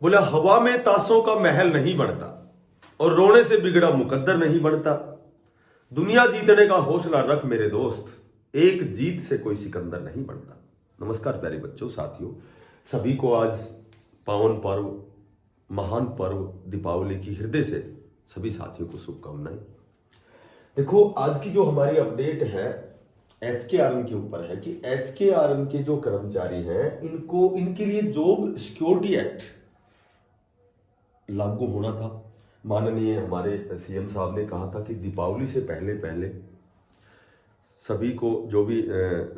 बोला हवा में ताशों का महल नहीं बनता और रोने से बिगड़ा मुकद्दर नहीं बनता। दुनिया जीतने का हौसला रख मेरे दोस्त, एक जीत से कोई सिकंदर नहीं बनता। नमस्कार प्यारे बच्चों, साथियों, सभी को आज पावन पर्व, महान पर्व दीपावली की हृदय से सभी साथियों को शुभकामनाएं। देखो, आज की जो हमारी अपडेट है HKRN के ऊपर है कि HKRN के जो कर्मचारी हैं इनके लिए जॉब सिक्योरिटी एक्ट लागू होना था। माननीय हमारे CM साहब ने कहा था कि दीपावली से पहले पहले सभी को, जो भी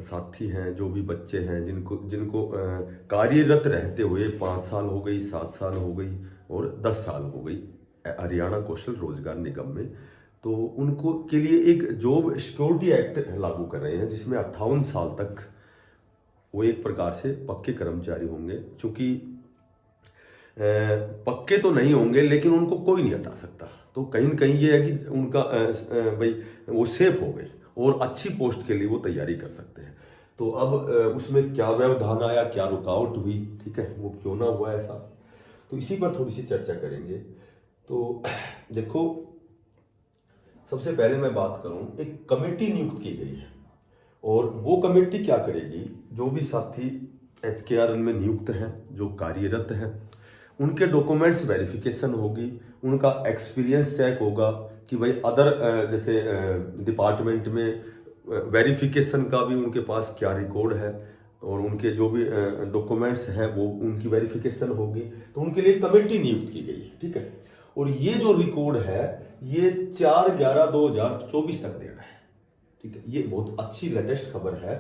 साथी हैं, जो भी बच्चे हैं, जिनको कार्यरत रहते हुए 5 साल हो गई, 7 साल हो गई और 10 साल हो गई हरियाणा कौशल रोजगार निगम में, तो उनको के लिए एक जॉब सिक्योरिटी एक्ट लागू कर रहे हैं, जिसमें 58 साल तक वो एक प्रकार से पक्के कर्मचारी होंगे। चूंकि पक्के तो नहीं होंगे लेकिन उनको कोई नहीं हटा सकता, तो कहीं न कहीं ये है कि उनका भाई वो सेफ हो गए और अच्छी पोस्ट के लिए वो तैयारी कर सकते हैं। तो अब उसमें क्या व्यवधान आया, क्या रुकावट हुई, ठीक है, वो क्यों ना हुआ ऐसा, तो इसी पर थोड़ी सी चर्चा करेंगे। तो देखो, सबसे पहले मैं बात करूं, एक कमेटी नियुक्त की गई है और वो कमेटी क्या करेगी, जो भी साथी HKRN में नियुक्त हैं, जो कार्यरत हैं, उनके डॉक्यूमेंट्स वेरिफिकेशन होगी, उनका एक्सपीरियंस चेक होगा कि भाई अदर जैसे डिपार्टमेंट में वेरिफिकेशन का भी उनके पास क्या रिकॉर्ड है और उनके जो भी डॉक्यूमेंट्स हैं वो उनकी वेरिफिकेशन होगी। तो उनके लिए कमेटी नियुक्त की गई है, ठीक है। और ये जो रिकॉर्ड है ये 4/11/2024 तक देना है, ठीक है। ये बहुत अच्छी लेटेस्ट खबर है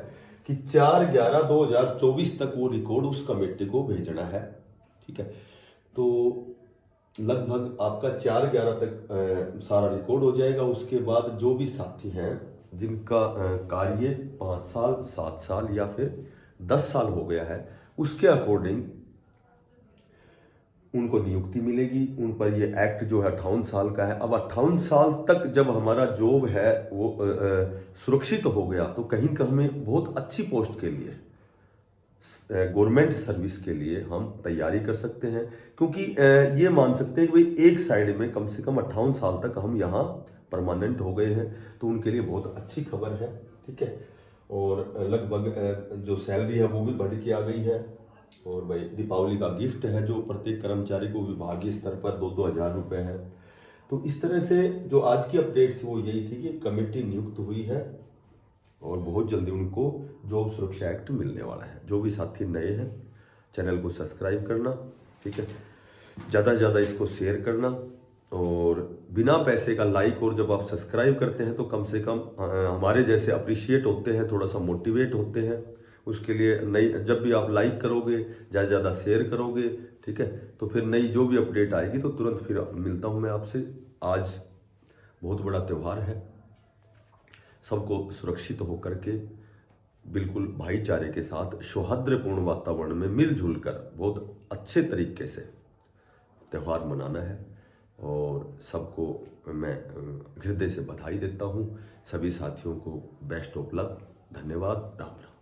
कि 4/11/2024 तक वो रिकॉर्ड उस कमेटी को भेजना है, ठीक है। तो लगभग आपका 4/11 तक सारा रिकॉर्ड हो जाएगा। उसके बाद जो भी साथी हैं जिनका कार्य 5 साल, 7 साल या फिर 10 साल हो गया है, उसके अकॉर्डिंग उनको नियुक्ति मिलेगी। उन पर ये एक्ट जो है 58 साल का है। अब 58 साल तक जब हमारा जॉब है वो सुरक्षित हो गया, तो कहीं का हमें बहुत अच्छी पोस्ट के लिए, गवर्नमेंट सर्विस के लिए हम तैयारी कर सकते हैं, क्योंकि ये मान सकते हैं कि भाई एक साइड में कम से कम 58 साल तक हम यहाँ परमानेंट हो गए हैं, तो उनके लिए बहुत अच्छी खबर है, ठीक है। और लगभग जो सैलरी है वो भी बढ़ के आ गई है। और भाई दीपावली का गिफ्ट है जो प्रत्येक कर्मचारी को विभागीय स्तर पर 2-2 हज़ार रुपये है। तो इस तरह से जो आज की अपडेट थी वो यही थी कि कमेटी नियुक्त हुई है और बहुत जल्दी उनको जॉब सुरक्षा एक्ट मिलने वाला है। जो भी साथी नए हैं, चैनल को सब्सक्राइब करना, ठीक है, ज़्यादा से ज़्यादा इसको शेयर करना, और बिना पैसे का लाइक, और जब आप सब्सक्राइब करते हैं तो कम से कम हमारे जैसे अप्रिशिएट होते हैं, थोड़ा सा मोटिवेट होते हैं। उसके लिए नई, जब भी आप लाइक करोगे, ज़्यादा से ज़्यादा शेयर करोगे, ठीक है, तो फिर नई जो भी अपडेट आएगी तो तुरंत फिर मिलता हूँ मैं आपसे। आज बहुत बड़ा त्यौहार है, सबको सुरक्षित होकर के बिल्कुल भाईचारे के साथ सौहार्दपूर्ण वातावरण में मिलजुल कर बहुत अच्छे तरीके से त्यौहार मनाना है। और सबको मैं हृदय से बधाई देता हूँ। सभी साथियों को बेस्ट ऑफ लक। धन्यवाद। राम राम।